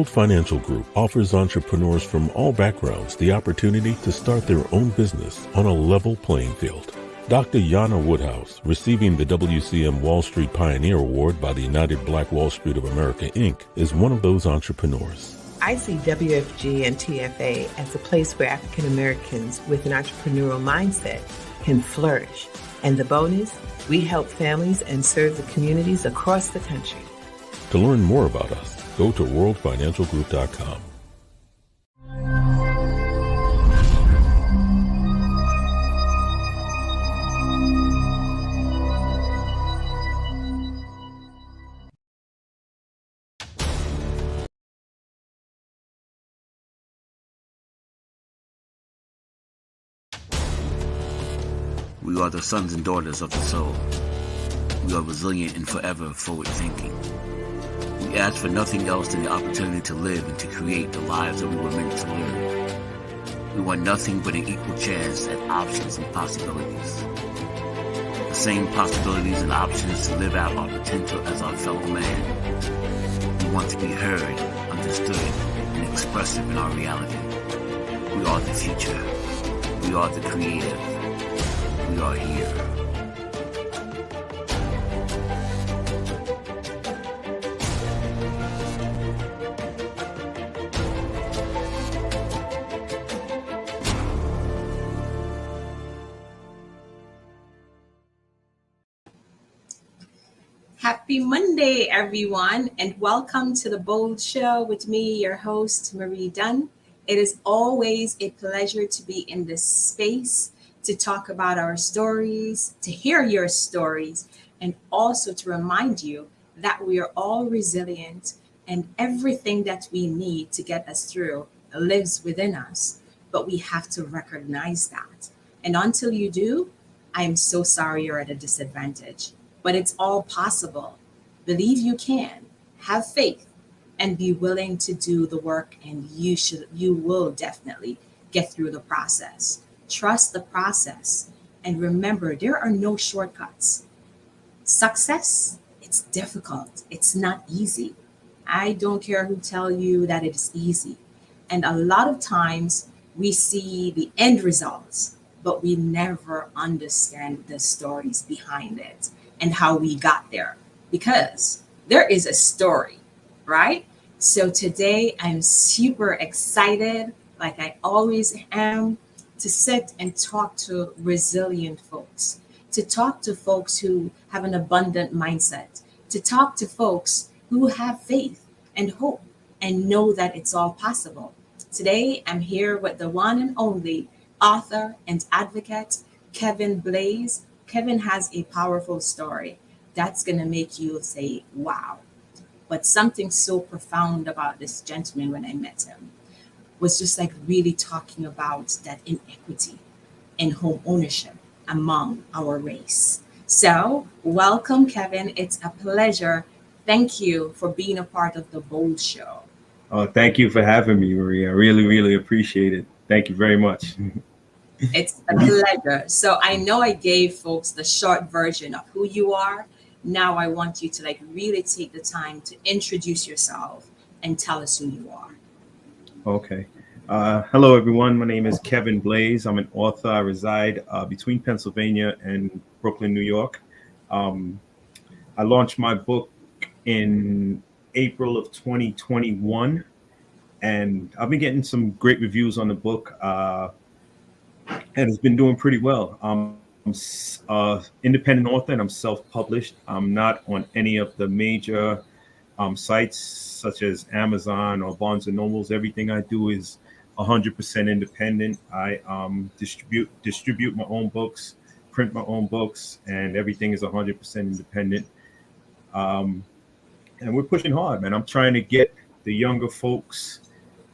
World Financial Group offers entrepreneurs from all backgrounds the opportunity to start their own business on a level playing field. Dr. Yana Woodhouse, receiving the WCM Wall Street Pioneer Award by the United Black Wall Street of America, Inc., is one of those entrepreneurs. I see WFG and TFA as a place where African Americans with an entrepreneurial mindset can flourish. And the bonus, we help families and serve the communities across the country. To learn more about us, go to worldfinancialgroup.com. We are the sons and daughters of the soul. We are resilient and forever forward-thinking. We ask for nothing else than the opportunity to live and to create the lives that we were meant to live. We want nothing but an equal chance at options and possibilities. The same possibilities and options to live out our potential as our fellow man. We want to be heard, understood, and expressive in our reality. We are the future. We are the creative. We are here. Happy Monday, everyone, and welcome to the Bold Show with me, your host, Marie Dunn. It is always a pleasure to be in this space to talk about our stories, to hear your stories, and also to remind you that we are all resilient and everything that we need to get us through lives within us. But we have to recognize that. And until you do, I am so sorry you're at a disadvantage. But it's all possible. Believe you can, have faith, and be willing to do the work, and you will definitely get through the process. Trust the process. And remember, there are no shortcuts. Success, it's difficult. It's not easy. I don't care who tell you that it is easy. And a lot of times we see the end results, but we never understand the stories behind it and how we got there, because there is a story, right? So today I'm super excited, like I always am, to sit and talk to resilient folks, to talk to folks who have an abundant mindset, to talk to folks who have faith and hope and know that it's all possible. Today, I'm here with the one and only author and advocate, Kevin Blaize. Kevin has a powerful story that's going to make you say, wow. But something so profound about this gentleman when I met him was just like really talking about that inequity in home ownership among our race. So, welcome, Kevin. It's a pleasure. Thank you for being a part of the Bold Show. Oh, thank you for having me, Maria. I really, really appreciate it. Thank you very much. It's a pleasure. So I know I gave folks the short version of who you are. Now I want you to like really take the time to introduce yourself and tell us who you are. Okay. Hello, everyone. My name is Kevin Blaize. I'm an author. I reside between Pennsylvania and Brooklyn, New York. I launched my book in April of 2021, and I've been getting some great reviews on the book, and it's been doing pretty well. I'm an independent author, and I'm self-published. I'm not on any of the major sites such as Amazon or Barnes and Nobles. Everything I do is 100% independent. I distribute my own books, print my own books, and everything is 100% independent. And we're pushing hard, man. I'm trying to get the younger folks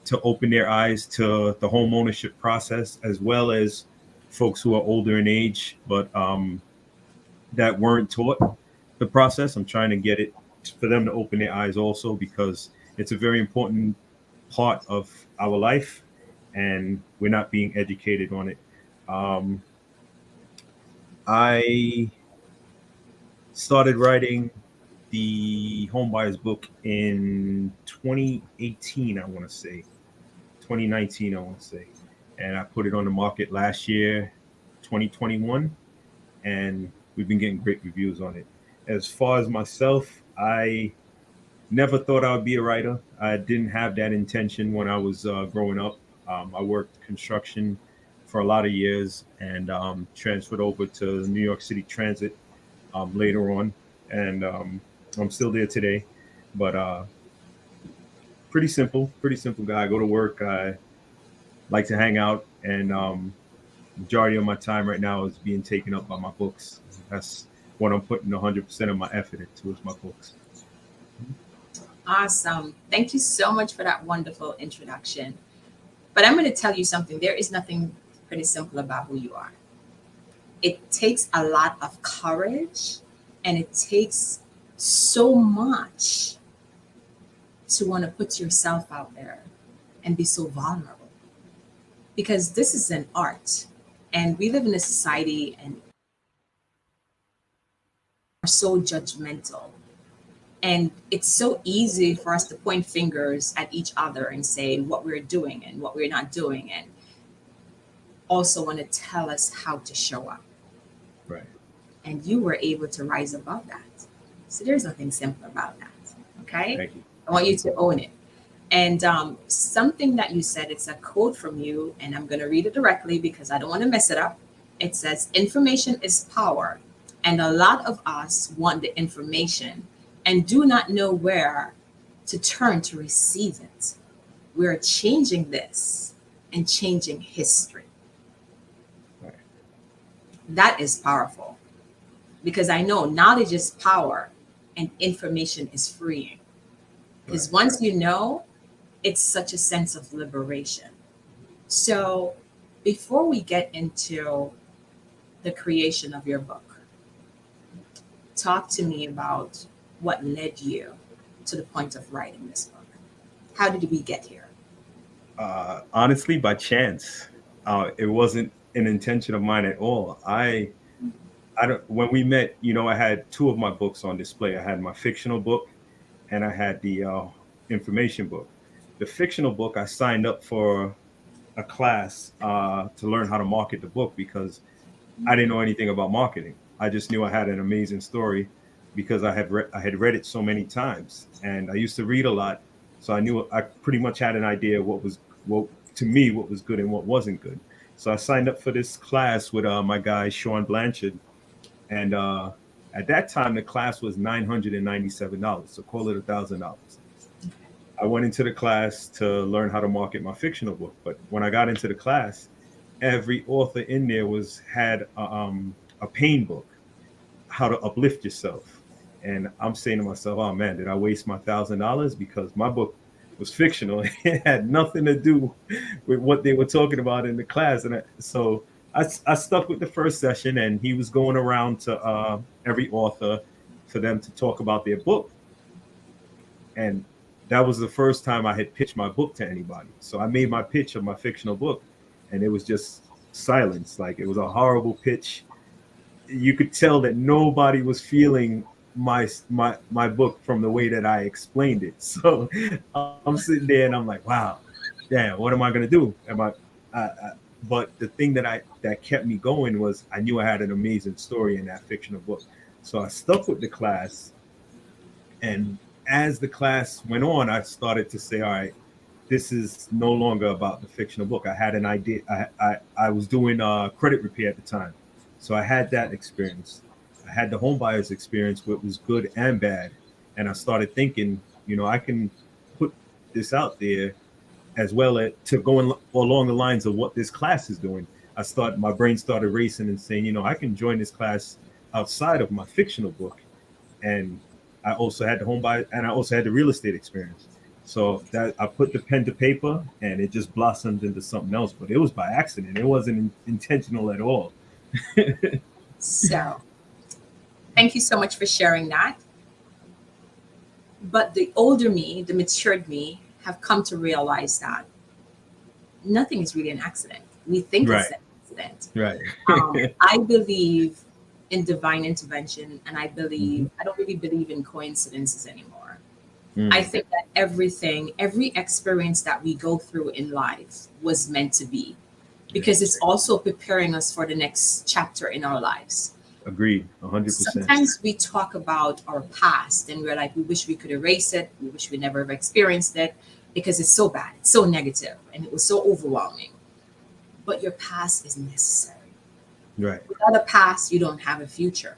to open their eyes to the home ownership process, as well as folks who are older in age, but that weren't taught the process. I'm trying to get it for them to open their eyes also, because it's a very important part of our life, and we're not being educated on it. I started writing the Homebuyers book in 2018, I want to say. 2019, I want to say. And I put it on the market last year, 2021, and we've been getting great reviews on it. As far as myself, I never thought I would be a writer. I didn't have that intention when I was growing up. I worked construction for a lot of years and transferred over to New York City Transit later on. And I'm still there today. But pretty simple guy. I go to work. I like to hang out. And majority of my time right now is being taken up by my books. That's what I'm putting 100% of my effort into is my books. Awesome. Thank you so much for that wonderful introduction. But I'm going to tell you something. There is nothing pretty simple about who you are. It takes a lot of courage and it takes so much to want to put yourself out there and be so vulnerable. Because this is an art and we live in a society and are so judgmental. And it's so easy for us to point fingers at each other and say what we're doing and what we're not doing, and also want to tell us how to show up. Right. And you were able to rise above that. So there's nothing simple about that. Okay. Thank you. I want you to own it. And something that you said, it's a quote from you, and I'm going to read it directly because I don't want to mess it up. It says, information is power. And a lot of us want the information and do not know where to turn to receive it. We're changing this and changing history. Right. That is powerful because I know knowledge is power and information is freeing. Because once you know, it's such a sense of liberation. So before we get into the creation of your book, talk to me about what led you to the point of writing this book. How did we get here? Honestly, by chance. It wasn't an intention of mine at all. I don't. When we met, I had two of my books on display. I had my fictional book, and I had the information book. The fictional book, I signed up for a class to learn how to market the book because I didn't know anything about marketing. I just knew I had an amazing story because I had read it so many times, and I used to read a lot, so I knew I pretty much had an idea what was good and what wasn't good. So I signed up for this class with my guy Sean Blanchard, and at that time the class was $997, so call it $1,000. I went into the class to learn how to market my fictional book, but when I got into the class, every author in there had a pain book, how to uplift yourself. And I'm saying to myself, oh man, did I waste my $1,000? Because my book was fictional. It had nothing to do with what they were talking about in the class. And so I stuck with the first session, and he was going around to every author for them to talk about their book. And that was the first time I had pitched my book to anybody. So I made my pitch of my fictional book, and it was just silence. Like, it was a horrible pitch. You could tell that nobody was feeling my book from the way that I explained it. So I'm sitting there and I'm like, wow, damn, what am I gonna do? But the thing that kept me going was I knew I had an amazing story in that fictional book. So I stuck with the class, and as the class went on, I started to say, all right, this is no longer about the fictional book. I had an idea. I was doing credit repair at the time, so I had that experience. I had the home buyers experience, which was good and bad. And I started thinking, I can put this out there as well to go along the lines of what this class is doing. My brain started racing and saying, I can join this class outside of my fictional book. And I also had the home buyer, and I also had the real estate experience. So that I put the pen to paper, and it just blossomed into something else. But it was by accident. It wasn't intentional at all. So thank you so much for sharing that. But the older me, the matured me, have come to realize that nothing is really an accident. We think it's an accident. Right. I believe in divine intervention, and I Mhm. believe I don't really believe in coincidences anymore. I Mm. think that every experience that we go through in life was meant to be, because Yes. it's also preparing us for the next chapter in our lives. Agreed. 100%. Sometimes we talk about our past and we're like, we wish we could erase it. We wish we never have experienced it because it's so bad, it's so negative, and it was so overwhelming. But your past is necessary. Right. Without a past, you don't have a future.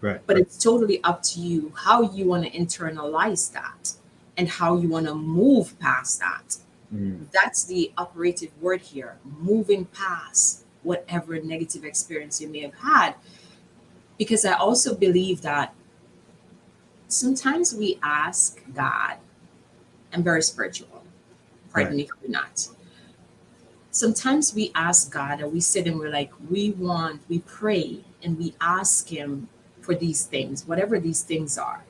Right. But it's totally up to you how you want to internalize that and how you want to move past that. Mm. That's the operative word here, moving past whatever negative experience you may have had. Because I also believe that sometimes we ask God, I'm very spiritual, pardon Right. me if you're not. Sometimes we ask God and we sit and we're like, we pray and we ask Him for these things, whatever these things are.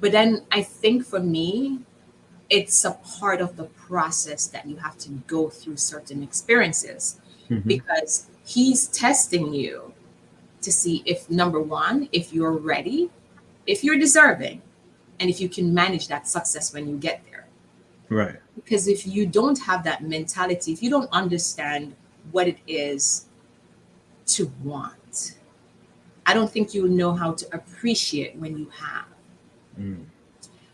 But then I think for me, it's a part of the process that you have to go through certain experiences Hmm. because He's testing you to see if, number one, if you're ready, if you're deserving, and if you can manage that success when you get there. Right. Because if you don't have that mentality, if you don't understand what it is to want, I don't think you know how to appreciate when you have. Mm.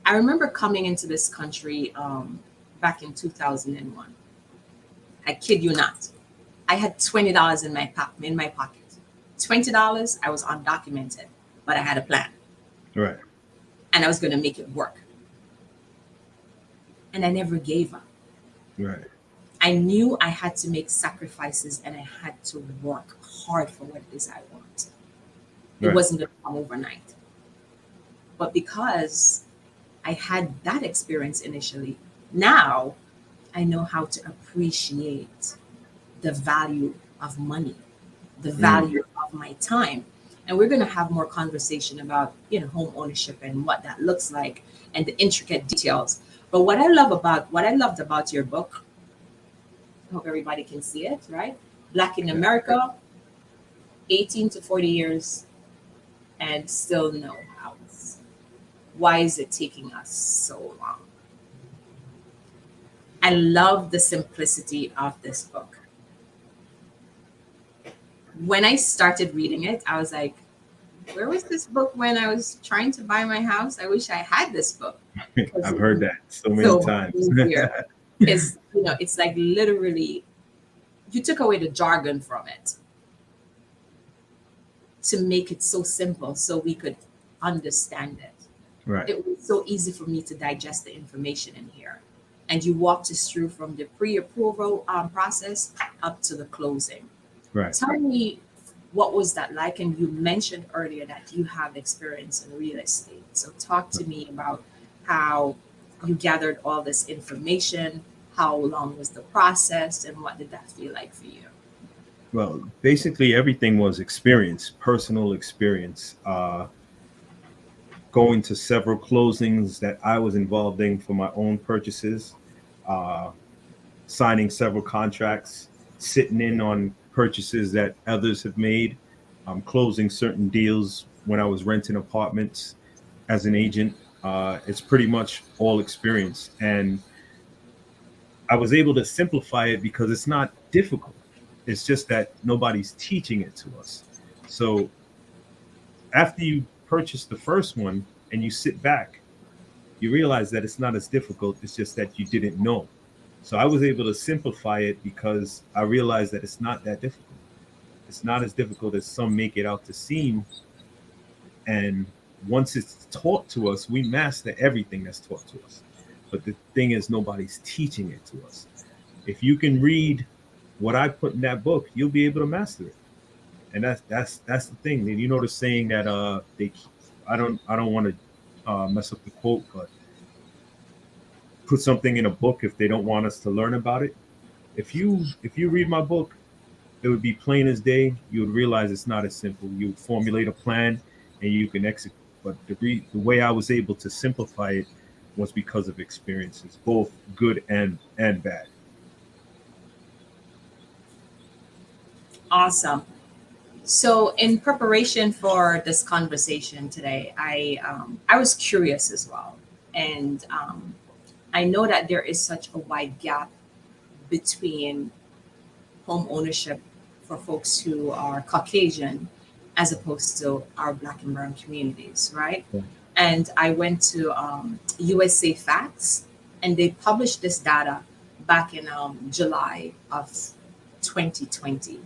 I remember coming into this country back in 2001. I kid you not. I had $20 in my pocket. $20. I was undocumented, but I had a plan, Right. and I was going to make it work. And I never gave up. Right. I knew I had to make sacrifices and I had to work hard for what it is I want. It Right. wasn't going to come overnight. But because I had that experience initially, now I know how to appreciate the value of money, the Mm. value of my time. And we're going to have more conversation about, home ownership and what that looks like and the intricate details. But what I loved about your book, I hope everybody can see it, right? Black in Yeah. America, 18 to 40 years and still no house. Why is it taking us so long? I love the simplicity of this book. When I started reading it, I was like, where was this book when I was trying to buy my house? I wish I had this book because I've it heard was that so many so much times. easier. Because, it's like literally you took away the jargon from it to make it so simple so we could understand it. Right. It was so easy for me to digest the information in here. And you walked us through from the pre-approval process up to the closing. Right. Tell me, what was that like? And you mentioned earlier that you have experience in real estate. So talk to me about how you gathered all this information, how long was the process, and what did that feel like for you? Well, basically everything was experience, personal experience. Going to several closings that I was involved in for my own purchases, uh, signing several contracts, sitting in on purchases that others have made, closing certain deals when I was renting apartments as an agent. It's pretty much all experience. And I was able to simplify it because it's not difficult. It's just that nobody's teaching it to us. So after you purchase the first one and you sit back, you realize that it's not as difficult. It's just that you didn't know. So I was able to simplify it because I realized that it's not that difficult. It's not as difficult as some make it out to seem. And once it's taught to us, we master everything that's taught to us. But the thing is, nobody's teaching it to us. If you can read what I put in that book, you'll be able to master it. And that's the thing. And you know the saying that they, I don't want to mess up the quote, but put something in a book if they don't want us to learn about it. If you read my book, it would be plain as day. You would realize it's not as simple. You would formulate a plan and you can execute. But the way I was able to simplify it was because of experiences, both good and bad. Awesome. So, in preparation for this conversation today, I was curious as well, and I know that there is such a wide gap between home ownership for folks who are Caucasian as opposed to our Black and Brown communities, right? Yeah. And I went to USA Facts, and they published this data back in July of 2020.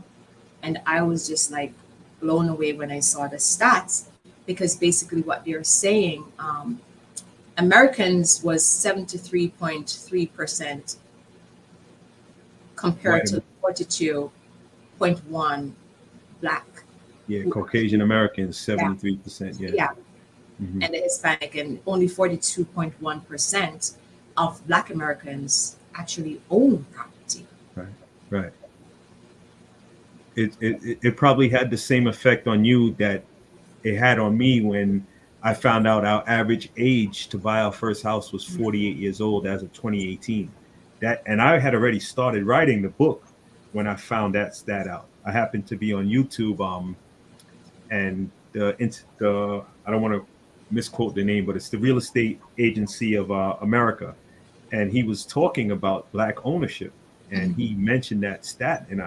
And I was just like blown away when I saw the stats, because basically what they're saying, Americans was 73.3% compared to 42.1 Black. Yeah, Caucasian Americans, 73%. Yeah. Yeah. Mhm. And the Hispanic, and only 42.1% of Black Americans actually own property. Right. It probably had the same effect on you that it had on me when I found out our average age to buy our first house was 48 years old as of 2018. And I had already started writing the book when I found that stat out. I happened to be on YouTube, and the I don't want to misquote the name, but it's the Real Estate Agency of America, and he was talking about Black ownership, and he mentioned that stat, and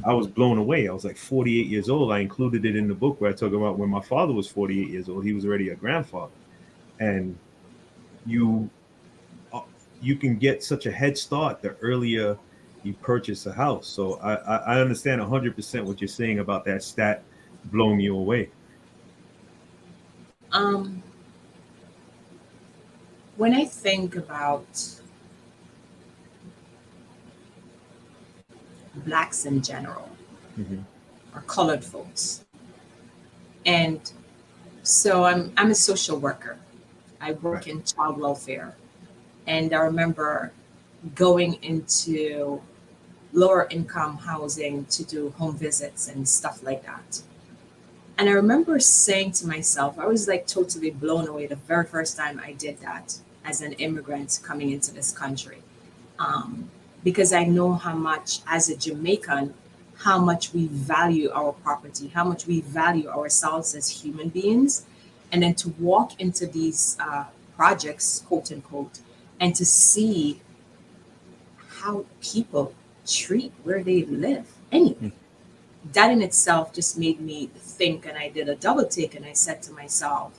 I was blown away. I was like 48 years old. I included it in the book where I talk about when my father was 48 years old, he was already a grandfather. And you can get such a head start the earlier you purchase a house. So I understand 100% what you're saying about that stat blowing you away. When I think about Blacks in general, Mhm. or colored folks, and so I'm a social worker. I work in child welfare, and I remember going into lower income housing to do home visits and stuff like that. And I remember saying to myself, I was like totally blown away the very first time I did that as an immigrant coming into this country. Because I know how much, as a Jamaican, how much we value our property, how much we value ourselves as human beings. And then to walk into these projects, quote unquote, and to see how people treat where they live anyway. That in itself just made me think, and I did a double take, and I said to myself,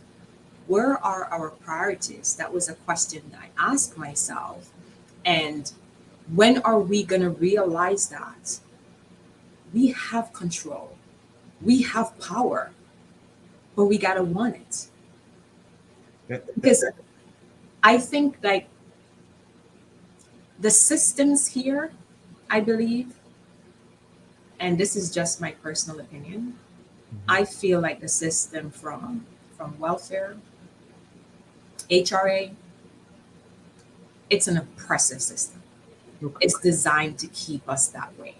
where are our priorities? That was a question that I asked myself. And when are we going to realize that we have control, we have power, but we got to want it? Because I think like the systems here, I believe, and this is just my personal opinion, I feel like the system from welfare, HRA, it's an oppressive system. Okay. It's designed to keep us that way.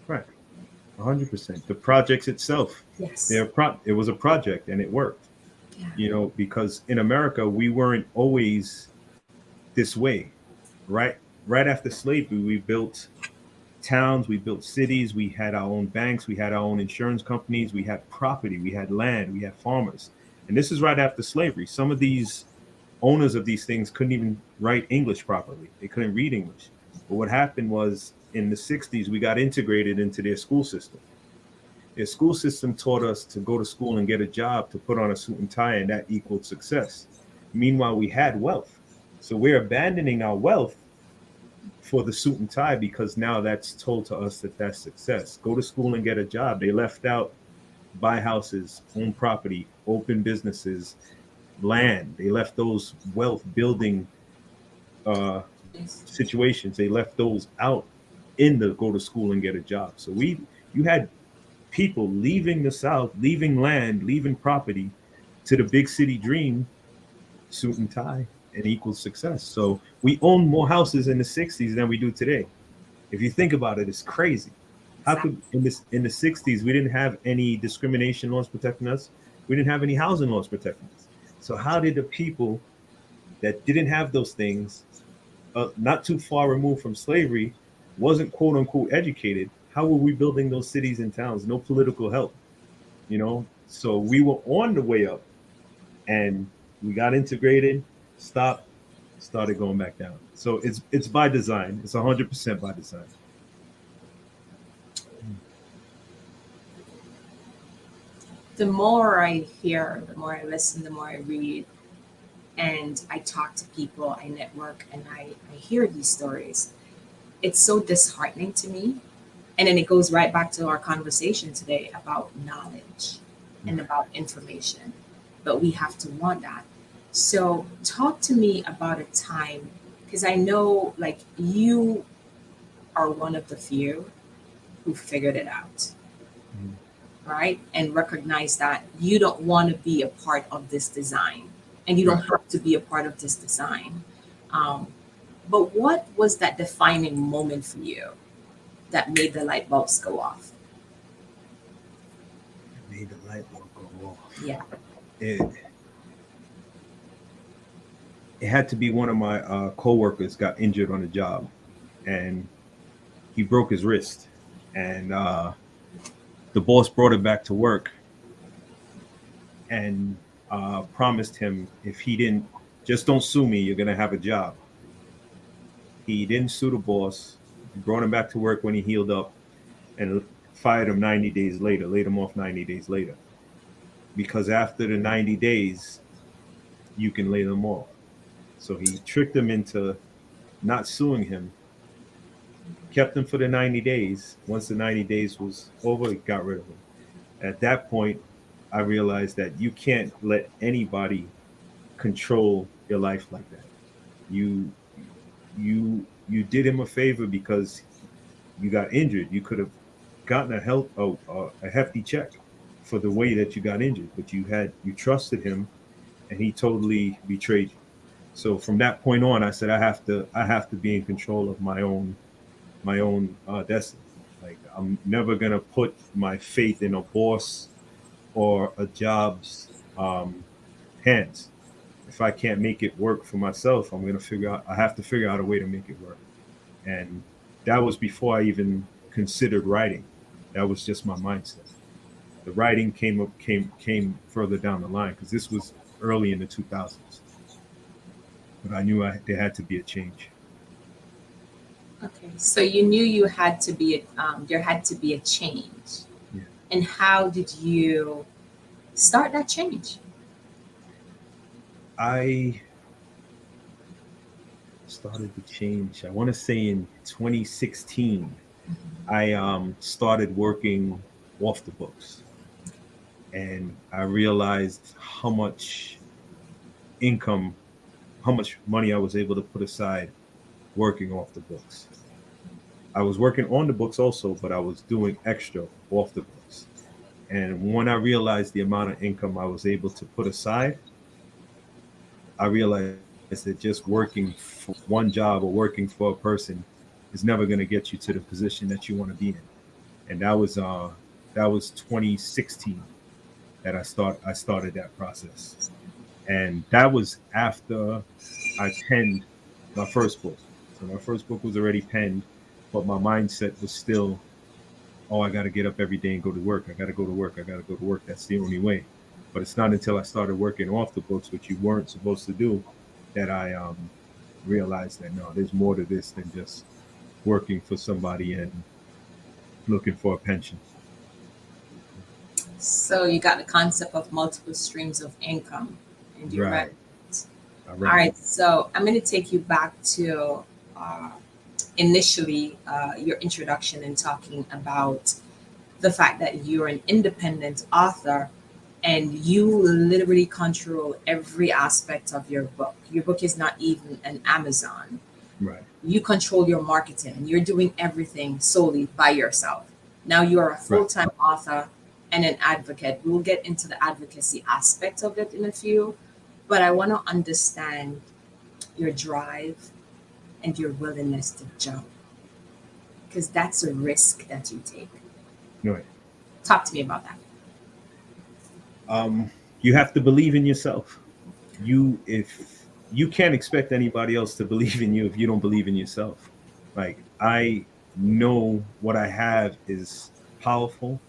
Right. 100%. The projects itself, Yes. it was a project and it worked. Yeah. Because in America, we weren't always this way, right? Right after slavery, we built towns, we built cities, we had our own banks, we had our own insurance companies, we had property, we had land, we had farmers. And this is right after slavery. Some of these owners of these things couldn't even write English properly. They couldn't read English. But what happened was in the 60s, we got integrated into their school system. Their school system taught us to go to school and get a job, to put on a suit and tie, and that equaled success. Meanwhile, we had wealth. So we're abandoning our wealth for the suit and tie because now that's told to us that that's success. Go to school and get a job. They left out buy houses, own property, open businesses, land. They left those wealth building situations. They left those out in the go to school and get a job. So you had people leaving the South, leaving land, leaving property to the big city dream, suit and tie, and equal success. So we own more houses in the 60s than we do today. If you think about it, it's crazy. How could in the 60s we didn't have any discrimination laws protecting us? We didn't have any housing laws protecting us. So how did the people that didn't have those things, not too far removed from slavery, wasn't quote unquote educated, how were we building those cities and towns? No political help. So we were on the way up, and we got integrated, stopped, started going back down. So it's by design. It's 100% by design. The more I hear, the more I listen, the more I read, and I talk to people, I network, and I hear these stories, it's so disheartening to me. And then it goes right back to our conversation today about knowledge and about information. But we have to want that. So, talk to me about a time, because I know like you are one of the few who figured it out, Mm. right? And recognize that you don't want to be a part of this design and you don't Right. have to be a part of this design. Um, but what was that defining moment for you that made the light bulbs go off? Made the light bulb go off. Yeah. It it had to be one of my coworkers got injured on the job, and he broke his wrist, and the boss brought him back to work and promised him if he didn't just don't sue me, you're gonna have a job. He didn't sue the boss. He brought him back to work when he healed up, and fired him 90 days later, laid him off 90 days later. Because after the 90 days, you can lay them off. So he tricked him into not suing him, kept him for the 90 days. Once the 90 days was over, he got rid of him. At that point, I realized that you can't let anybody control your life like that. You you did him a favor because you got injured. You could have gotten a hefty check for the way that you got injured, but you trusted him, and he totally betrayed you. So from that point on, I said I have to be in control of my own destiny. Like I'm never gonna put my faith in a boss or a job's hands. If I can't make it work for myself, I have to figure out a way to make it work. And that was before I even considered writing. That was just my mindset. The writing came further down the line because this was early in the 2000s. But I knew there had to be a change. Okay. So you knew there had to be a change. Yeah. And how did you start that change? I started to change. I want to say in 2016, I started working off the books, and I realized income, how much money I was able to put aside working off the books. I was working on the books also, but I was doing extra off the books. And when I realized the amount of income I was able to put aside, I realized that just working for one job or working for a person is never going to get you to the position that you want to be in. And that was 2016 that I started that process. And that was after I penned my first book. So my first book was already penned, but my mindset was still, oh, I got to get up every day and go to work. I got to go to work. I got to go to work. That's the only way. But it's not until I started working off the books, which you weren't supposed to do, that I realized that no, there's more to this than just working for somebody and looking for a pension. So you got the concept of multiple streams of income and you Right. read it. I All read right. it. So I'm going to take you back to initially your introduction and talking about the fact that you're an independent author and you literally control every aspect of your book. Your book is not even an Amazon. Right. You control your marketing. You're doing everything solely by yourself. Now you're a full-time author and an advocate. We'll get into the advocacy aspect of it in a few, but I want to understand your drive and your willingness to jump because that's a risk that you take. Right. Talk to me about that. You have to believe in yourself. If you can't expect anybody else to believe in you if you don't believe in yourself. Like I know what I have is powerful,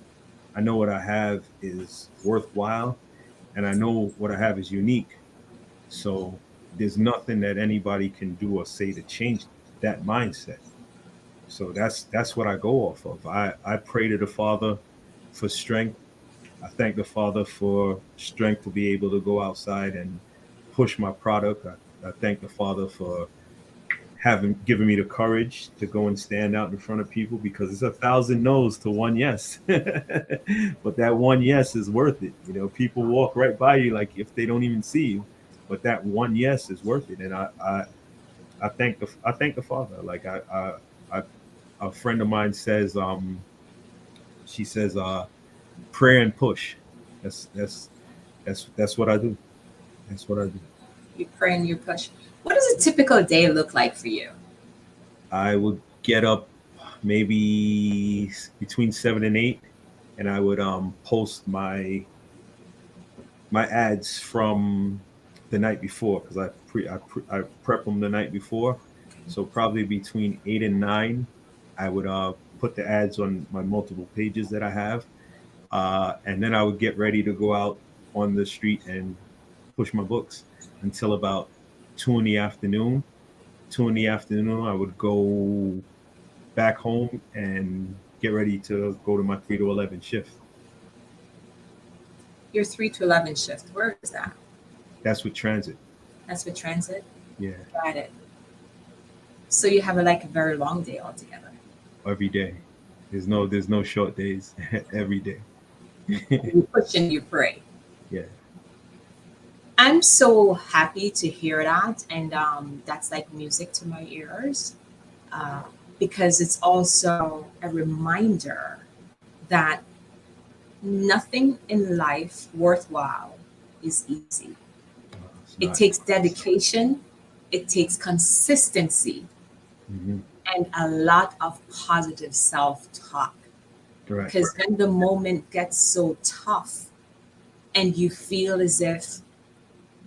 I know what I have is worthwhile, and I know what I have is unique. So there's nothing that anybody can do or say to change that mindset. So that's what I go off of. I pray to the Father for strength. I thank the Father for strength to be able to go outside and push my product. I thank the Father for having given me the courage to go and stand out in front of people, because it's 1,000 no's to one yes. But that one yes is worth it. You know, people walk right by you like if they don't even see you, but that one yes is worth it. And I thank the Father. Like I a friend of mine says, she says, pray and push. That's what I do. That's what I do. You pray and you push. What does a typical day look like for you? I would get up maybe between 7 and 8, and I would post my ads from the night before, because I prep them the night before. So probably between 8 and 9, I would put the ads on my multiple pages that I have, and then I would get ready to go out on the street and push my books until about 2 in the afternoon. 2 in the afternoon, I would go back home and get ready to go to my 3 to 11 shift. Your 3 to 11 shift, where is that? That's with transit. That's with transit? Yeah, Got it. So you have like a very long day altogether. every day. There's no short days. Every day. You push and you pray. Yeah. I'm so happy to hear that. And that's like music to my ears, uh, because it's also a reminder that nothing in life worthwhile is easy. It's It not. takes dedication, it takes consistency, Mhm. and a lot of positive self talk. Correct. Because when the moment gets so tough and you feel as if,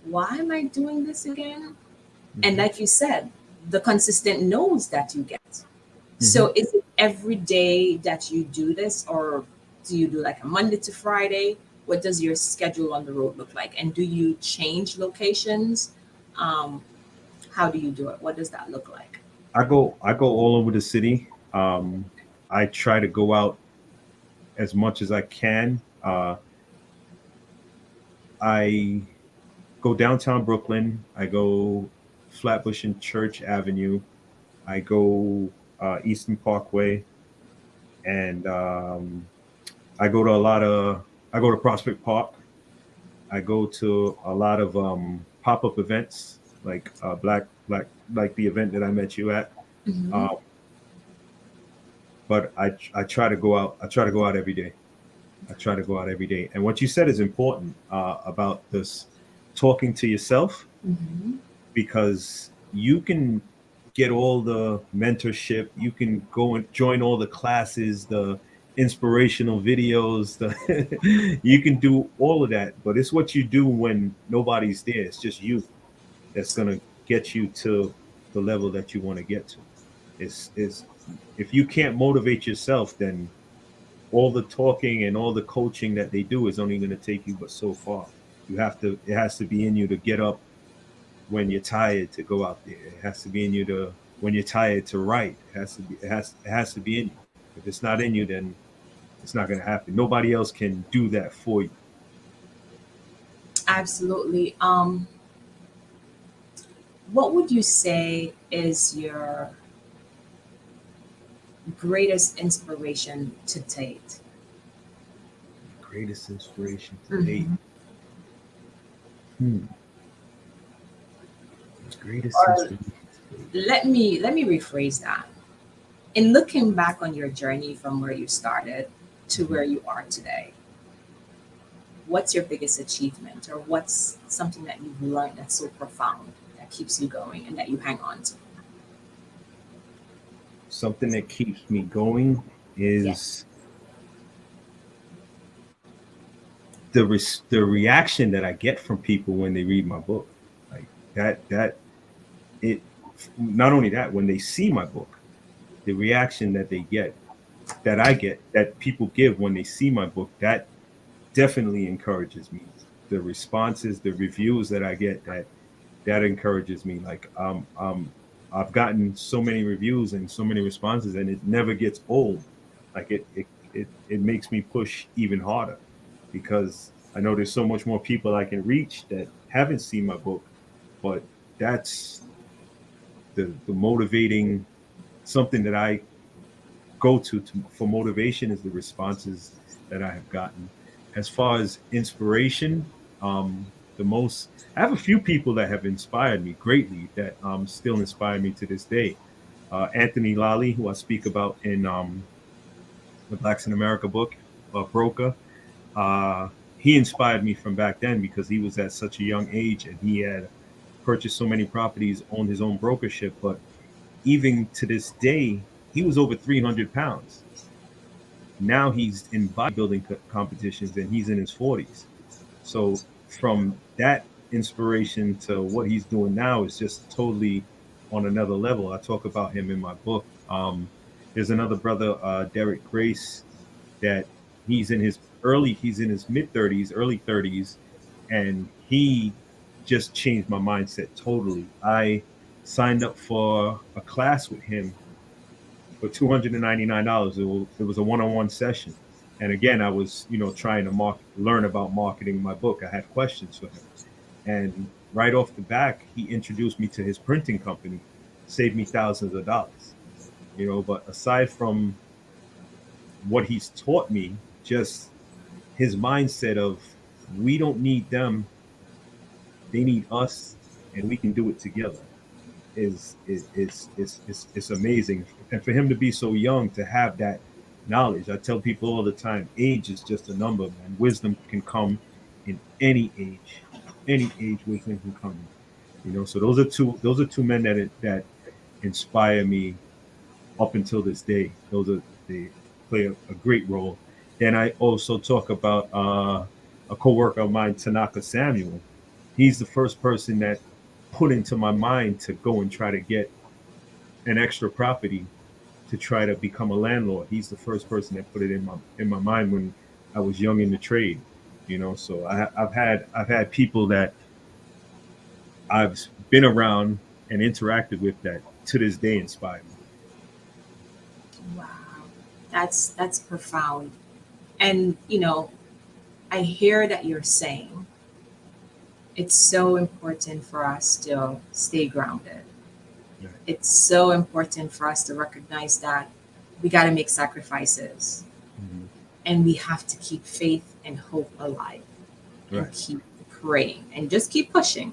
why am I doing this again? And Mhm. like you said, the consistent no's that you get. Mhm. So is it every day that you do this, or do you do like a Monday to Friday? What does your schedule on the road look like? And do you change locations? Um, how do you do it? What does that look like? I go all over the city. I try to go out as much as I can. I go downtown Brooklyn. I go Flatbush and Church Avenue. I go Eastern Parkway, and I go to a lot of. I go to Prospect Park. I go to a lot of pop up events like like the event that I met you at. Mhm. Um, but I try to go out. I try to go out every day. I try to go out every day. And what you said is important about this talking to yourself, Mhm. because you can get all the mentorship, you can go and join all the classes, the inspirational videos, you can do all of that, but it's what you do when nobody's there. It's just you that's going to get you to the level that you want to get to. Is if you can't motivate yourself, then all the talking and all the coaching that they do is only going to take you but so far. It has to be in you to get up when you're tired to go out there. It has to be in you to when you're tired to write. It has to be in you. If it's not in you, then it's not going to happen. Nobody else can do that for you. Absolutely. What would you say is your greatest inspiration to date? Greatest inspiration to date. Mhm. Hmm. Greatest Or inspiration to date. let me rephrase that. In looking back on your journey from where you started to Mhm. where you are today, what's your biggest achievement, or what's something that you've learned that's so profound that keeps you going and that you hang on to? Something that keeps me going Yeah. is the reaction that I get from people when they read my book. Like that it not only that, when they see my book, the reaction that they get. that I get, that people give when they see my book, that definitely encourages me. The responses, the reviews that I get, that encourages me. Like I've gotten so many reviews and so many responses, and it never gets old. Like it makes me push even harder, because I know there's so much more people I can reach that haven't seen my book. But that's the motivating, something that I go to for motivation, is the responses that I have gotten. As far as inspiration, the most, I have a few people that have inspired me greatly, that still inspire me to this day. Anthony Lally, who I speak about in the Blacks in America book, Broker. He inspired me from back then, because he was at such a young age and he had purchased so many properties, owned his own brokership. But even to this day, he was over 300 pounds. Now he's in bodybuilding competitions and he's in his 40s. So from that inspiration to what he's doing now is just totally on another level. I talk about him in my book. There's another brother, Derek Grace, that he's in his mid 30s, early 30s, and he just changed my mindset totally. I signed up for a class with him for $299. It was a one-on-one session. And again, I was, trying to learn about marketing my book. I had questions for him. And right off the back, he introduced me to his printing company, saved me thousands of dollars. But aside from what he's taught me, just his mindset of, we don't need them, they need us, and we can do it together, is amazing. And for him to be so young, to have that knowledge. I tell people all the time, age is just a number, man. Wisdom can come in any age. Any age wisdom can come in. So those are two men that inspire me up until this day. They play a great role. Then I also talk about a coworker of mine, Tanaka Samuel. He's the first person that put into my mind to go and try to get an extra property to try to become a landlord. He's the first person that put it in my mind when I was young in the trade. So I've had people that I've been around and interacted with that to this day inspire me. Wow, that's profound. And I hear that you're saying it's so important for us to stay grounded. Yeah. It's so important for us to recognize that we got to make sacrifices, Mm-hmm. and we have to keep faith and hope alive, and Right. keep praying and just keep pushing,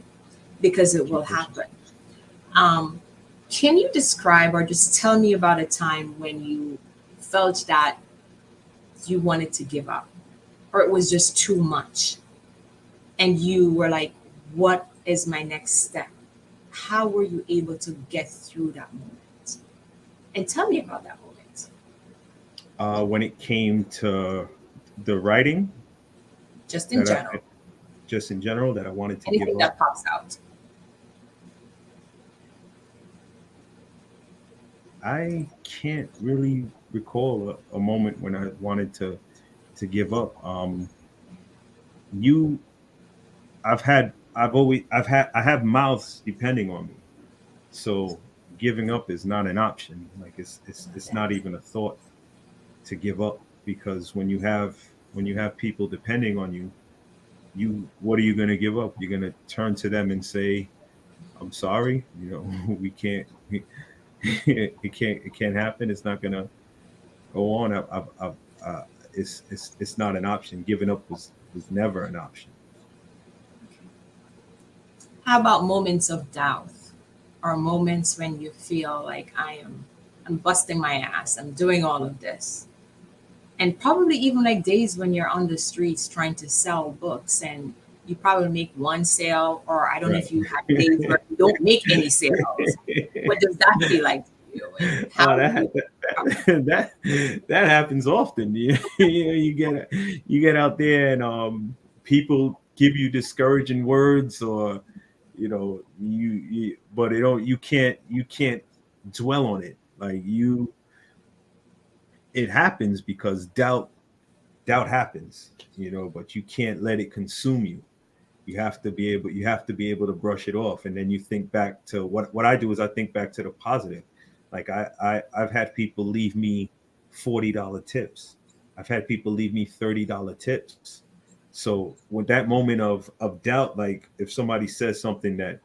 because it will happen. Um, can you describe or just tell me about a time when you felt that you wanted to give up, or it was just too much, and you were like, what is my next step? How were you able to get through that moment? And tell me about that moment. When it came to the writing, Just in general. just in general, that I wanted to Anything give that up. pops out. I can't really recall a moment when I wanted to give up. You, I have mouths depending on me, so giving up is not an option. Like it's not even a thought to give up, because when you have people depending on you, what are you going to give up? You're going to turn to them and say, I'm sorry, we can't. It can't happen. It's not gonna go on. It's not an option. Giving up was never an option. How about moments of doubt, or moments when you feel like I'm busting my ass, I'm doing all of this? And probably even like days when you're on the streets trying to sell books, and you probably make one sale, or I don't know if you have days where you don't make any sales. What does that feel like to you? And how That happens often. You get out there, and people give you discouraging words, or but you can't dwell on it. Like it happens because doubt happens, but you can't let it consume you. You have to be able to brush it off, and then you think back to what I do is I think back to the positive. Like I've had people leave me $40 tips. I've had people leave me $30 tips. So with that moment of doubt, like if somebody says something that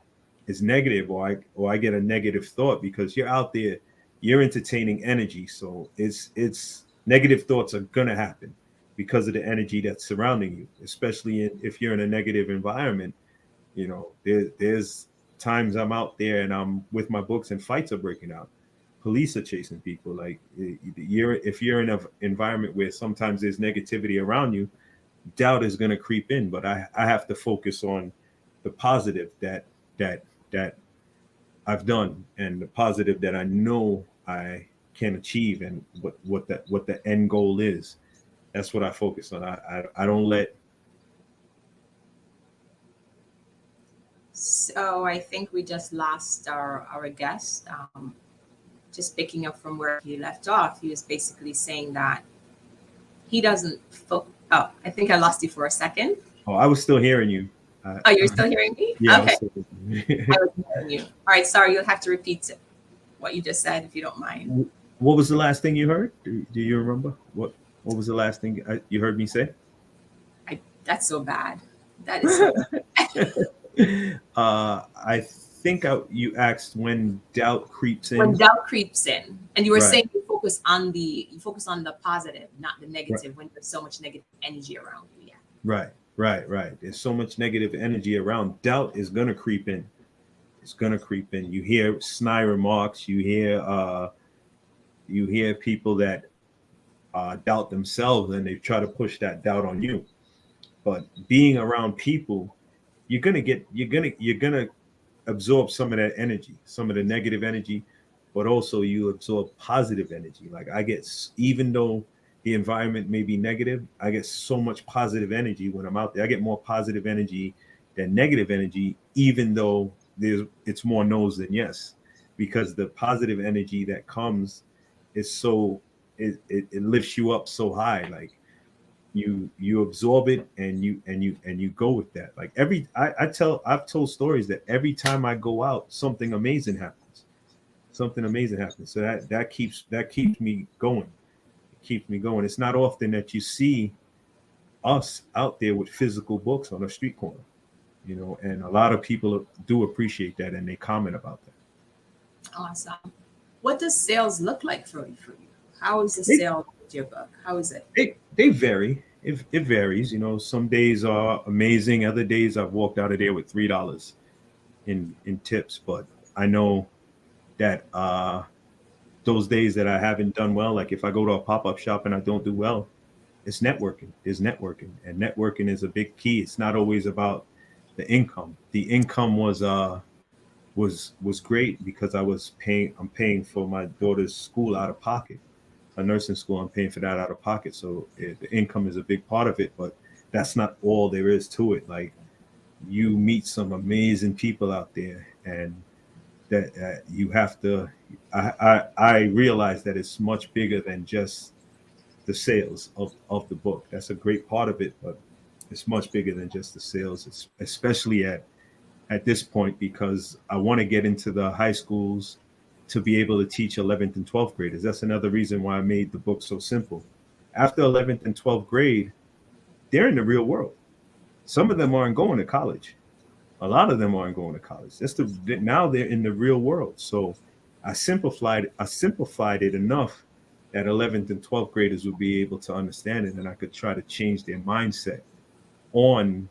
is negative, or I get a negative thought, because you're out there, you're entertaining energy. So it's negative thoughts are gonna happen because of the energy that's surrounding you, especially if you're in a negative environment. There's times I'm out there and I'm with my books and fights are breaking out. Police are chasing people. Like if you're in an environment where sometimes there's negativity around you, doubt is going to creep in. But I have to focus on the positive that I've done, and the positive that I know I can achieve, and what the end goal is. That's what I focus on. I don't let. So I think we just lost our guest. Just picking up from where he left off, he was basically saying that he doesn't. Oh, I think I lost you for a second. Oh, I was still hearing you. Oh, you're still hearing me? Yeah. Okay. I was hearing you. All right. Sorry, you'll have to repeat what you just said if you don't mind. What was the last thing you heard? Do you remember? What was the last thing you heard me say? That's so bad. That is so bad. I think you asked when doubt creeps in. When doubt creeps in, and you were Right. saying you focus on the positive, not the negative. Right. When there's so much negative energy around you, yeah. Right. There's so much negative energy around. Doubt is gonna creep in. It's gonna creep in. You hear snide remarks. You hear people that doubt themselves, and they try to push that doubt on you. But being around people, you're gonna absorb some of that energy, some of the negative energy, but also you absorb positive energy. Like even though the environment may be negative, I get so much positive energy when I'm out there. I get more positive energy than negative energy, even though it's more no's than yes, because the positive energy that comes is it lifts you up so high. Like you absorb it, and you go with that. Like I've told stories that every time I go out, something amazing happens. So that keeps me going. It keeps me going. It's not often that you see us out there with physical books on a street corner, and a lot of people do appreciate that, and they comment about that. Awesome. What does sales look like for you? How is the sale with your book? How is it? They vary. It varies. Some days are amazing. Other days I've walked out of there with $3 in tips. But I know that those days that I haven't done well, like if I go to a pop-up shop and I don't do well, it's networking. There's networking, and networking is a big key. It's not always about the income. The income was great because I'm paying for my daughter's school out of pocket. A nursing school, I'm paying for that out of pocket. So the income is a big part of it, but that's not all there is to it. Like you meet some amazing people out there, and that you have to, I realize that it's much bigger than just the sales of the book. That's a great part of it, but it's much bigger than just the sales, especially at this point, because I want to get into the high schools to be able to teach 11th and 12th graders. That's another reason why I made the book so simple. After 11th and 12th grade, they're in the real world. Some of them aren't going to college. A lot of them aren't going to college. Now they're in the real world. So I simplified it enough that 11th and 12th graders would be able to understand it, and I could try to change their mindset on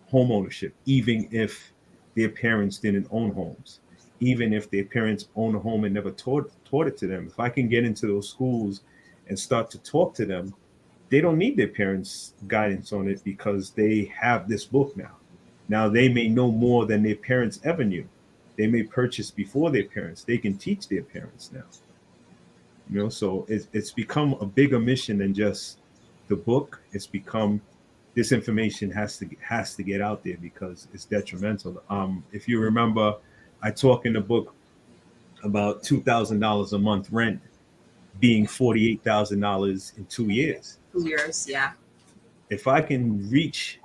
home ownership, even if their parents didn't own homes. Even if their parents own a home and never taught it to them. If I can get into those schools and start to talk to them, they don't need their parents' guidance on it because they have this book now. Now they may know more than their parents ever knew. They may purchase before their parents. They can teach their parents now. So it's become a bigger mission than just the book. It's become this information has to get out there because it's detrimental. If you remember, I talk in the book about $2,000 a month rent being $48,000 in 2 years. 2 years, yeah. If I can reach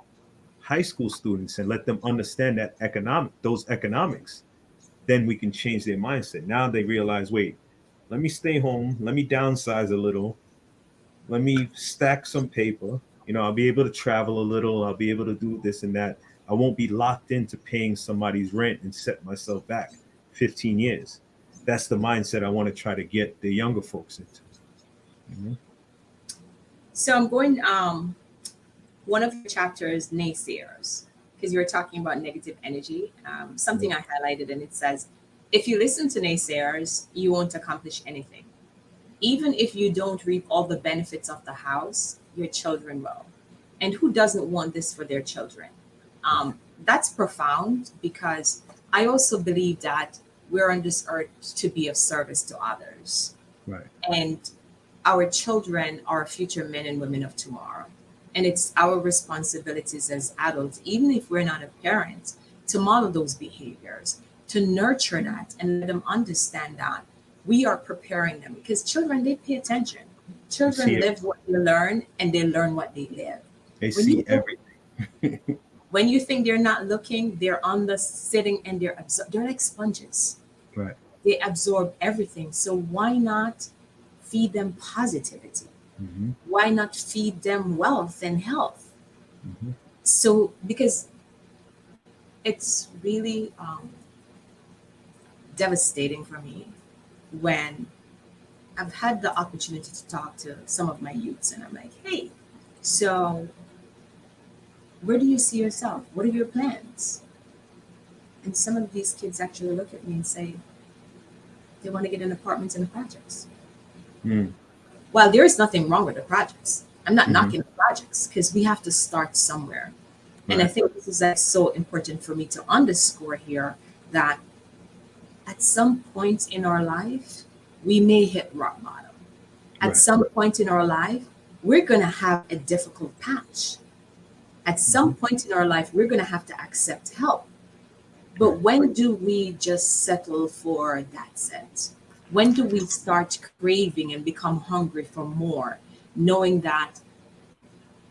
high school students and let them understand those economics, then we can change their mindset. Now they realize, wait, let me stay home, let me downsize a little, let me stack some paper. I'll be able to travel a little, I'll be able to do this and that. I won't be locked into paying somebody's rent and set myself back 15 years. That's the mindset I want to try to get the younger folks into. Mhm. So I'm going, one of your chapters, naysayers, because you were talking about negative energy. Something I highlighted, and it says, if you listen to naysayers, you won't accomplish anything. Even if you don't reap all the benefits of the house, your children will. And who doesn't want this for their children? That's profound, because I also believe that we're on this earth to be of service to others. Right. And our children are future men and women of tomorrow. And it's our responsibilities as adults, even if we're not a parent, to model those behaviors, to nurture that and let them understand that we are preparing them, because children, they pay attention. Children live what they learn, and they learn what they live. They see everything. When you think they're not looking, they're on the sitting, and they're like sponges. Right. They absorb everything. So why not feed them positivity? Mm-hmm. Why not feed them wealth and health? Mm-hmm. So, because it's really devastating for me when I've had the opportunity to talk to some of my youths, and I'm like, hey, so where do you see yourself? What are your plans? And some of these kids actually look at me and say they want to get an apartment in the projects. Mm. While there is nothing wrong with the projects, I'm not knocking the projects, because we have to start somewhere. Right. And I think this is like so important for me to underscore here, that at some point in our life, we may hit rock bottom. At some point in our life, we're going to have a difficult patch. At some point in our life, we're going to have to accept help. But when do we just settle for that's it? When do we start craving and become hungry for more, knowing that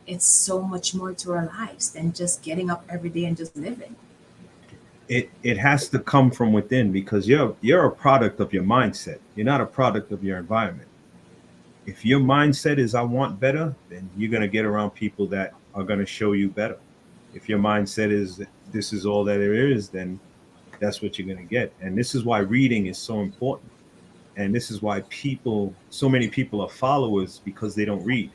it's so much more to our lives than just getting up every day and just living? It has to come from within, because you're a product of your mindset. You're not a product of your environment. If your mindset is I want better, then you're going to get around people that are going to show you better. If your mindset is this is all that there is, then that's what you're going to get. And this is why reading is so important. And this is why so many people are followers, because they don't read.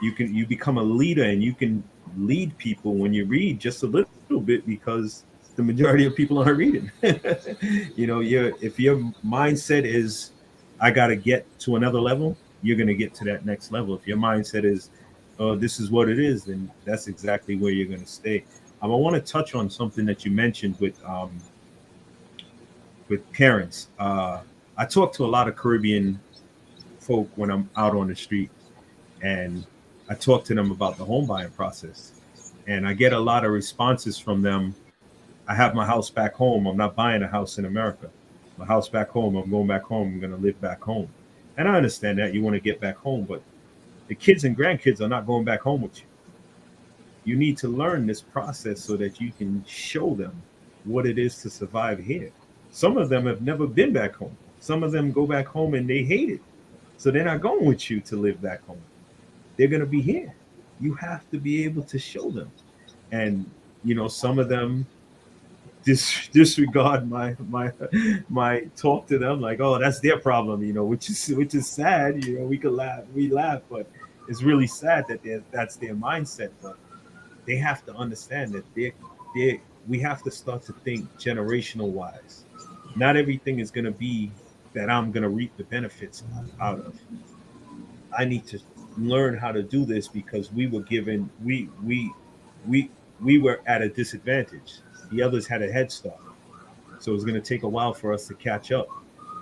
You become a leader, and you can lead people when you read just a little bit, because the majority of people aren't reading. If your mindset is I got to get to another level, you're going to get to that next level. If your mindset is oh, this is what it is, then that's exactly where you're going to stay. I want to touch on something that you mentioned with parents. I talk to a lot of Caribbean folk when I'm out on the street, and I talk to them about the home buying process, and I get a lot of responses from them. I have my house back home. I'm not buying a house in America. My house back home. I'm going back home. I'm going to live back home. And I understand that you want to get back home, but the kids and grandkids are not going back home with you. You need to learn this process so that you can show them what it is to survive here. Some of them have never been back home. Some of them go back home and they hate it. So they're not going with you to live back home. They're going to be here. You have to be able to show them. And, some of them disregard my talk to them, like, oh, that's their problem, which is sad. We laugh, but it's really sad that that's their mindset. But they have to understand that we have to start to think generational wise. Not everything is going to be that I'm going to reap the benefits out of. I need to learn how to do this because we were given we were at a disadvantage. The others had a head start. So it's going to take a while for us to catch up.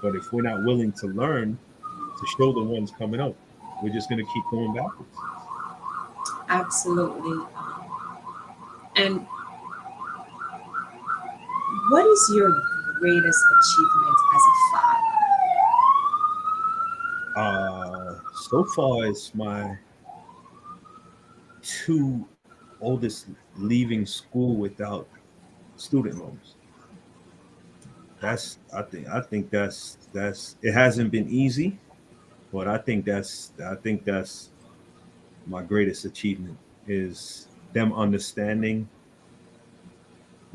But if we're not willing to learn to show the ones coming up, we're just going to keep going backwards. Absolutely. And what is your greatest achievement as a So far, it's my two oldest leaving school without student loans. I think that's it hasn't been easy, but I think that's my greatest achievement is them understanding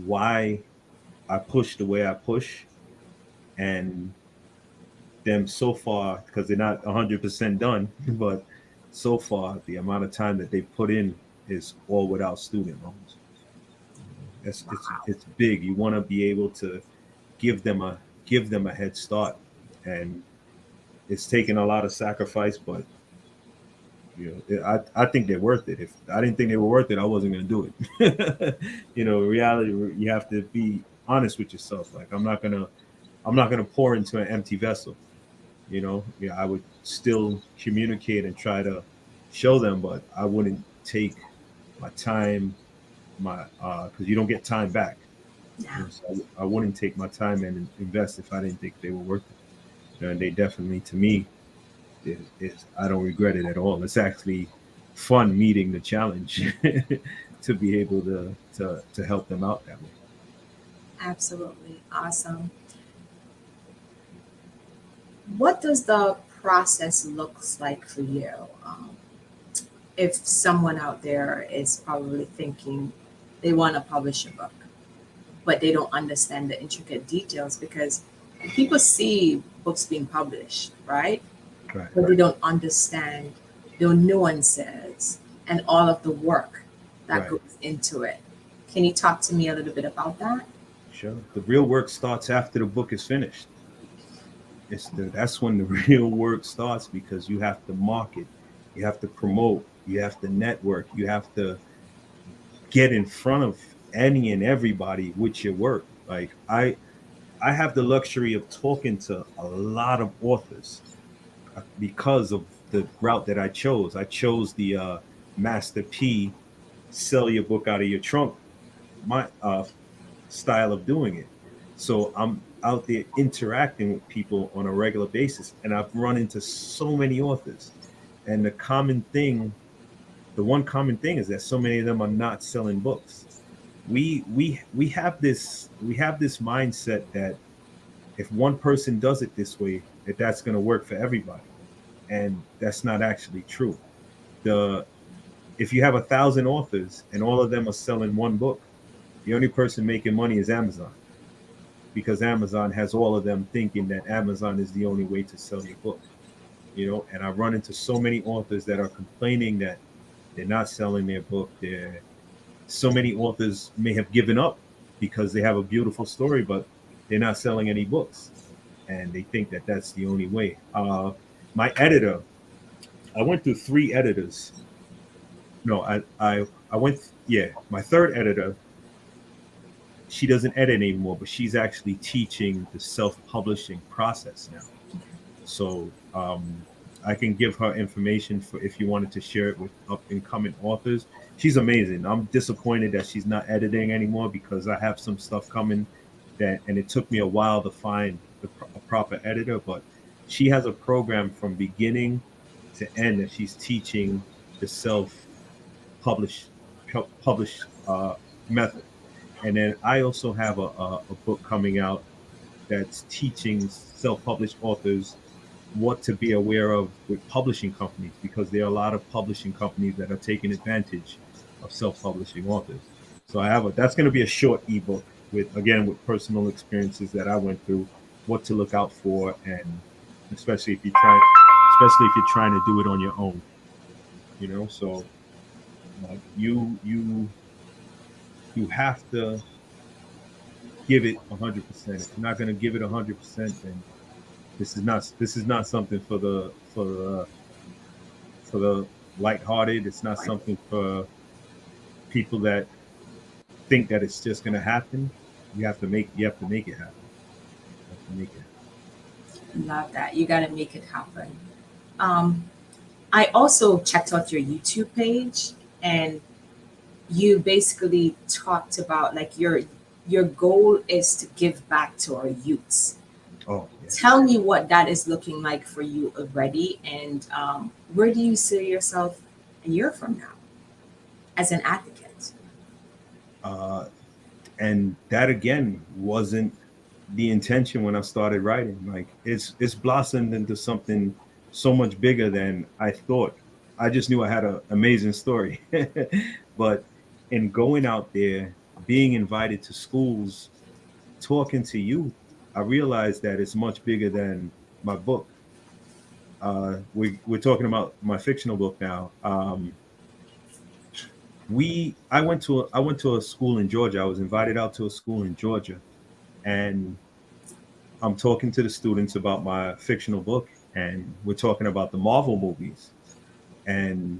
why I push the way I push, and them so far, because they're not 100% done, but so far the amount of time that they put in is all without student loans. It's big. You want to be able to give them a give them a head start, and it's taken a lot of sacrifice, but I think they're worth it. If I didn't think they were worth it, I wasn't going to do it. Reality, you have to be honest with yourself. Like I'm not gonna pour into an empty vessel. Yeah, I would still communicate and try to show them, but I wouldn't take my time, my because you don't get time back. Yeah. So I wouldn't take my time and invest if I didn't think they were worth it. And they definitely, to me, is I don't regret it at all. It's actually fun meeting the challenge to be able to help them out that way. Absolutely. Awesome. What does the process looks like for you? If someone out there is probably thinking they want to publish a book, but they don't understand the intricate details because people see books being published, right? Right, But they right, don't understand the nuances and all of the work that right. goes into it. Can you talk to me a little bit about that? Sure. The real work starts after the book is finished. That's when the real work starts, because you have to market, you have to promote, you have to network, you have to get in front of any and everybody with your work. Like I have the luxury of talking to a lot of authors because of the route that I chose. I chose the Master P, sell your book out of your trunk, my style of doing it. So I'm out there interacting with people on a regular basis, and I've run into so many authors. And the one common thing is that so many of them are not selling books. We have this mindset that if one person does it this way, that's going to work for everybody, and that's not actually true. The If you have 1,000 authors and all of them are selling one book, the only person making money is Amazon, because Amazon has all of them thinking that Amazon is the only way to sell your book. And I run into so many authors that are complaining that they're not selling their book. So many authors may have given up because they have a beautiful story, but they're not selling any books, and they think that that's the only way. My editor, I went through three editors. No, I went, yeah, my third editor. She doesn't edit anymore, but she's actually teaching the self-publishing process now. So I can give her information for if you wanted to share it with up and coming authors. She's amazing. I'm disappointed that she's not editing anymore, because I have some stuff coming and it took me a while to find a proper editor. But she has a program from beginning to end that she's teaching the self-publish publish method. And then I also have a book coming out that's teaching self-published authors what to be aware of with publishing companies, because there are a lot of publishing companies that are taking advantage of self-publishing authors. So that's going to be a short ebook with personal experiences that I went through, what to look out for, and especially especially if you're trying to do it on your own. So you have to give it 100%. If you're not going to give it 100%, then this is not something for the lighthearted. It's not something for people that think that it's just going to happen. You have to make it happen. You have to make it happen. Love that. You got to make it happen. Um, I also checked out your YouTube page, and you basically talked about like your goal is to give back to our youths. Oh, yeah. Tell me what that is looking like for you already, and where do you see yourself a year from now as an advocate? Uh, and that again wasn't the intention when I started writing. Like it's blossomed into something so much bigger than I thought. I just knew I had an amazing story, but in going out there, being invited to schools, talking to youth, I realized that it's much bigger than my book. We're talking about my fictional book now. I went to a school in Georgia. I was invited out to a school in Georgia, and I'm talking to the students about my fictional book, and we're talking about the Marvel movies. And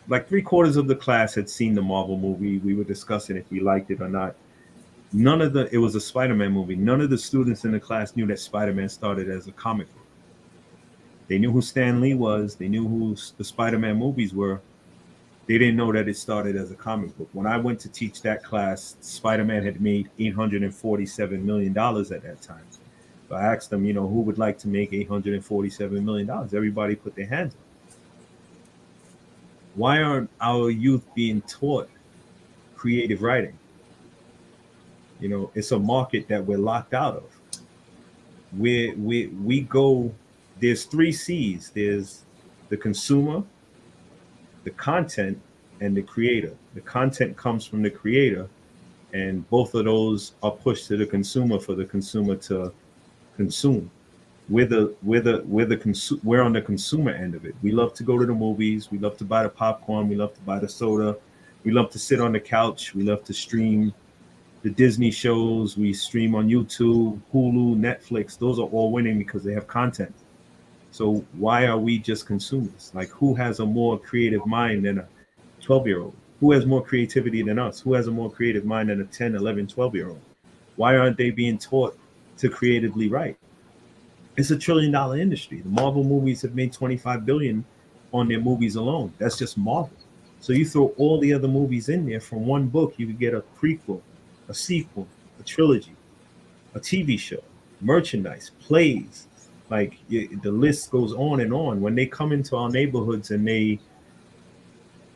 like three-quarters of the class had seen the Marvel movie. We were discussing if we liked it or not. It was a Spider-Man movie. None of the students in the class knew that Spider-Man started as a comic book. They knew who Stan Lee was. They knew who the Spider-Man movies were. They didn't know that it started as a comic book. When I went to teach that class, Spider-Man had made $847 million at that time. So I asked them, who would like to make $847 million? Everybody put their hands up. Why aren't our youth being taught creative writing? It's a market that we're locked out of. We go, there's three C's. There's the consumer, the content, and the creator. The content comes from the creator, and both of those are pushed to the consumer for the consumer to consume. We're on the consumer end of it. We love to go to the movies. We love to buy the popcorn. We love to buy the soda. We love to sit on the couch. We love to stream the Disney shows. We stream on YouTube, Hulu, Netflix. Those are all winning because they have content. So why are we just consumers? Like, who has a more creative mind than a 12-year-old? Who has more creativity than us? Who has a more creative mind than a 10, 11, 12-year-old? Why aren't they being taught to creatively write? It's $1 trillion industry. The Marvel movies have made 25 billion on their movies alone. That's just Marvel. So you throw all the other movies in there from one book, you could get a prequel, a sequel, a trilogy, a TV show, merchandise, plays. Like, the list goes on and on. When they come into our neighborhoods and they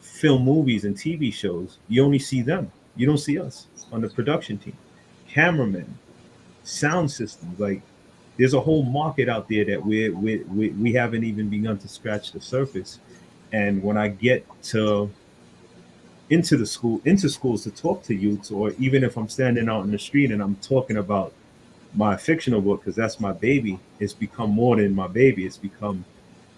film movies and TV shows, you only see them. You don't see us on the production team. Cameramen, sound systems. Like, there's a whole market out there that we haven't even begun to scratch the surface. And when I get into schools to talk to youths, or even if I'm standing out in the street and I'm talking about my fictional book, because that's my baby, it's become more than my baby. It's become,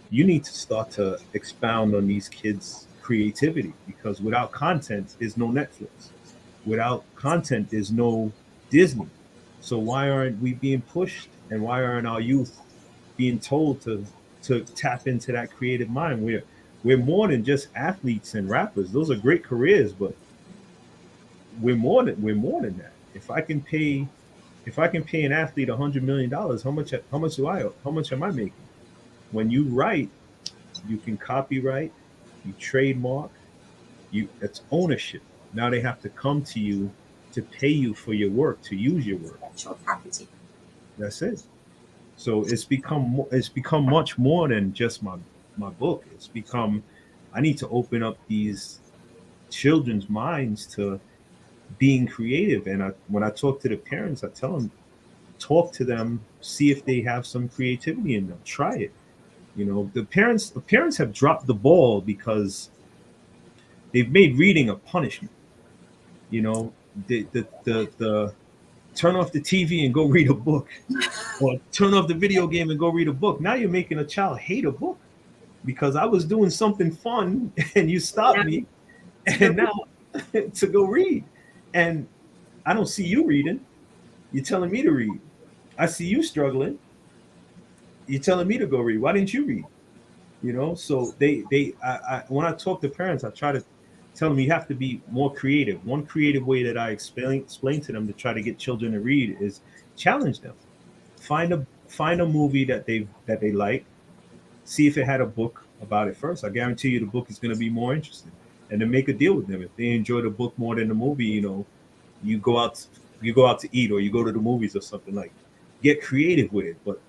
you need to start to expound on these kids' creativity, because without content, there's no Netflix. Without content, there's no Disney. So why aren't we being pushed, and why aren't our youth being told to tap into that creative mind? We're more than just athletes and rappers. Those are great careers, but we're more than that. If I can pay an athlete $100 million, how much am I making? When you write, you can copyright, you trademark, it's ownership. Now they have to come to you to pay you for your work, to use your work. Intellectual property. That's it. So it's become much more than just my book. It's become, I need to open up these children's minds to being creative. And when I talk to the parents, I tell them, talk to them, see if they have some creativity in them. Try it. The parents have dropped the ball because they've made reading a punishment. The turn off the TV and go read a book, or turn off the video game and go read a book. Now you're making a child hate a book because I was doing something fun and you stopped me, and now to go read. And I don't see you reading. You're telling me to read. I see you struggling. You're telling me to go read. Why didn't you read? So when I talk to parents, I try to tell them you have to be more creative. One creative way that I explain to them to try to get children to read is challenge them. Find a movie that they like. See if it had a book about it first. I guarantee you the book is going to be more interesting. And then make a deal with them. If they enjoy the book more than the movie, you go out to eat, or you go to the movies or something. Like, get creative with it. But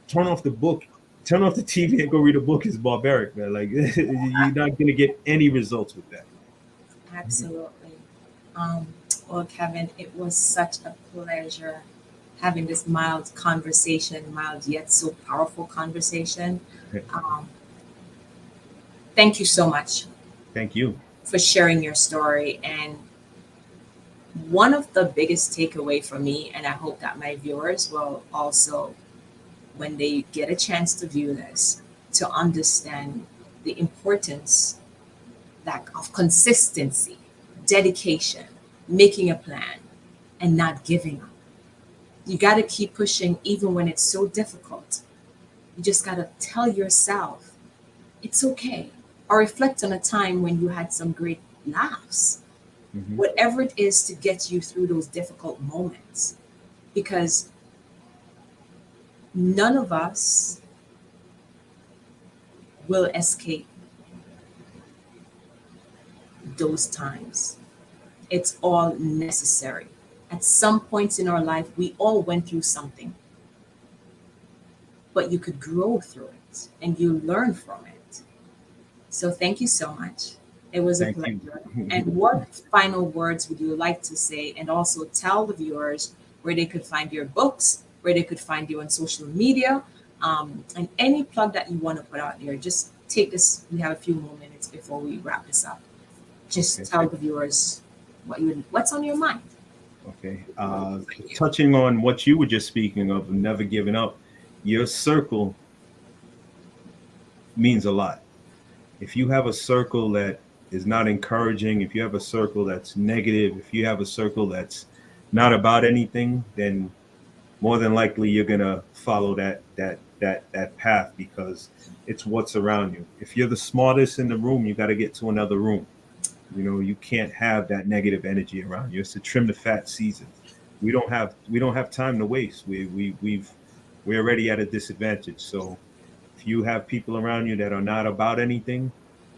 turn off the book, turn off the TV and go read a book is barbaric, man. Like you're not gonna get any results with that. Absolutely. Um, well, Kevin, it was such a pleasure having this mild conversation, mild yet so powerful conversation. Um, Thank you so much Thank you. for sharing your story. And one of the biggest takeaway for me, and I hope that my viewers will also, when they get a chance to view this, to understand the importance that of consistency, dedication, making a plan, and not giving up. You got to keep pushing even when it's so difficult. You just got to tell yourself it's okay, or reflect on a time when you had some great laughs, Mhm. whatever it is to get you through those difficult moments. Because none of us will escape those times. It's all necessary. At some points in our life, we all went through something, but you could grow through it and you learn from it. So thank you so much. It was a Thank you. pleasure. And what final words would you like to say? And also tell the viewers where they could find your books, where they could find you on social media, and any plug that you want to put out there. Just take this. We have a few more minutes before we wrap this up. Just Okay. tell the viewers what's on your mind. Okay. Touching on what you were just speaking of, never giving up, your circle means a lot. If you have a circle that is not encouraging, if you have a circle that's negative, if you have a circle that's not about anything, then more than likely you're gonna follow that path because it's what's around you. If you're the smartest in the room, you got to get to another room. You can't have that negative energy around you. It's to trim the fat season. We don't have time to waste. We're already at a disadvantage. So if you have people around you that are not about anything,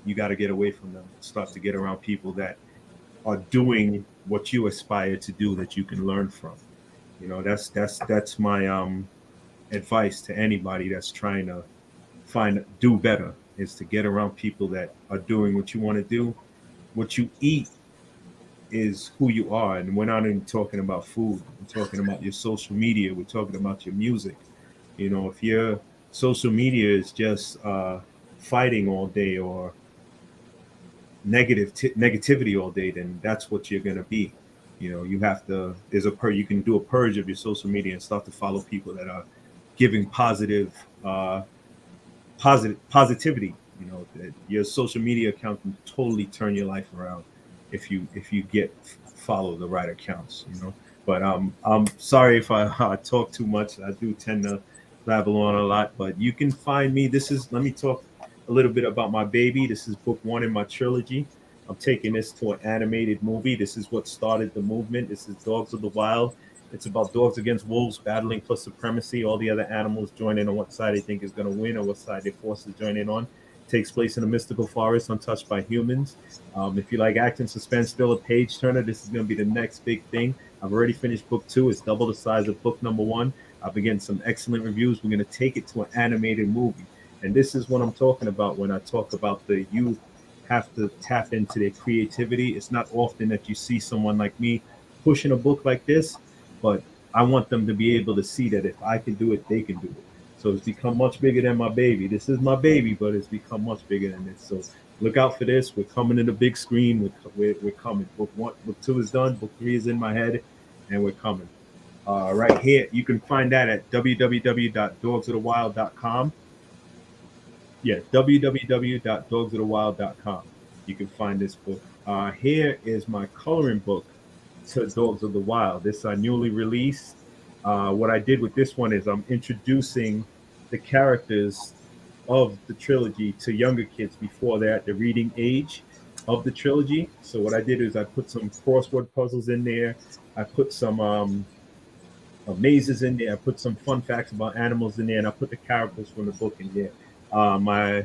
you got to get away from them. Start to get around people that are doing what you aspire to do that you can learn from. That's my advice to anybody that's trying to do better is to get around people that are doing what you want to do. What you eat is who you are, and we're not even talking about food. We're talking about your social media. We're talking about your music. If your social media is just fighting all day or negativity all day, then that's what you're gonna be. You have to. You can do a purge of your social media and start to follow people that are giving positivity. That your social media account can totally turn your life around if you follow the right accounts. But I'm sorry if I talk too much. I do tend to babble on a lot, but you can find me. Let me talk a little bit about my baby. This is book one in my trilogy. I'm taking this to an animated movie. This is what started the movement. This is Dogs of the Wild. It's about dogs against wolves battling for supremacy. All the other animals join in on what side they think is going to win or what side they're forced to join in on. Takes place in a mystical forest untouched by humans. If you like action, suspense, thriller, page turner, this is going to be the next big thing. I've already finished book two. It's double the size of book number one. I've been getting some excellent reviews. We're going to take it to an animated movie. And this is what I'm talking about when I talk about the youth have to tap into their creativity. It's not often that you see someone like me pushing a book like this, but I want them to be able to see that if I can do it, they can do it. So it's become much bigger than my baby. This is my baby, but it's become much bigger than this. So look out for this. We're coming to the big screen. We're coming. Book one, book two is done. Book three is in my head, and we're coming. Right here, you can find that at www.dogsofthewild.com. Yeah, www.dogsofthewild.com. You can find this book. Here is my coloring book to Dogs of the Wild. This newly released. What I did with this one is I'm introducing the characters of the trilogy to younger kids before they're at the reading age of the trilogy. So what I did is I put some crossword puzzles in there. I put some mazes in there. I put some fun facts about animals in there, and I put the characters from the book in there. My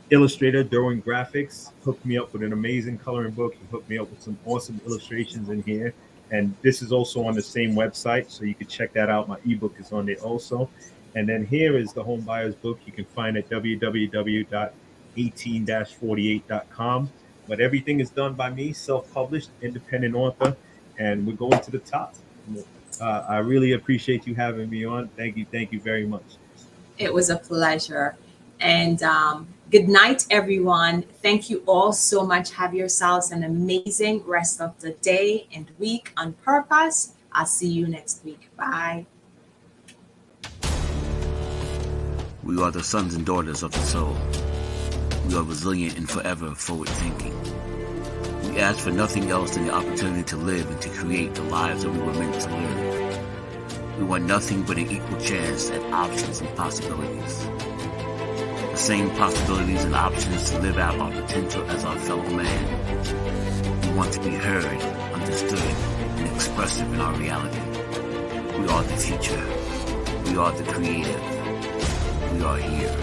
illustrator, Derwin Graphics, hooked me up with an amazing coloring book. He hooked me up with some awesome illustrations in here. And this is also on the same website, so you can check that out. My ebook is on there also. And then here is the home buyer's book. You can find at www.18-48.com. But everything is done by me, self-published, independent author, and we're going to the top. I really appreciate you having me on. Thank you very much. It was a pleasure. And good night, everyone. Thank you all so much. Have yourselves an amazing rest of the day and week on purpose. I'll see you next week. Bye. We are the sons and daughters of the soul. We are resilient and forever forward thinking. We ask for nothing else than the opportunity to live and to create the lives that we were meant to live. We want nothing but an equal chance at options and possibilities. The same possibilities and options to live out our potential as our fellow man. We want to be heard, understood, and expressive in our reality. We are the future. We are the creative. We are here.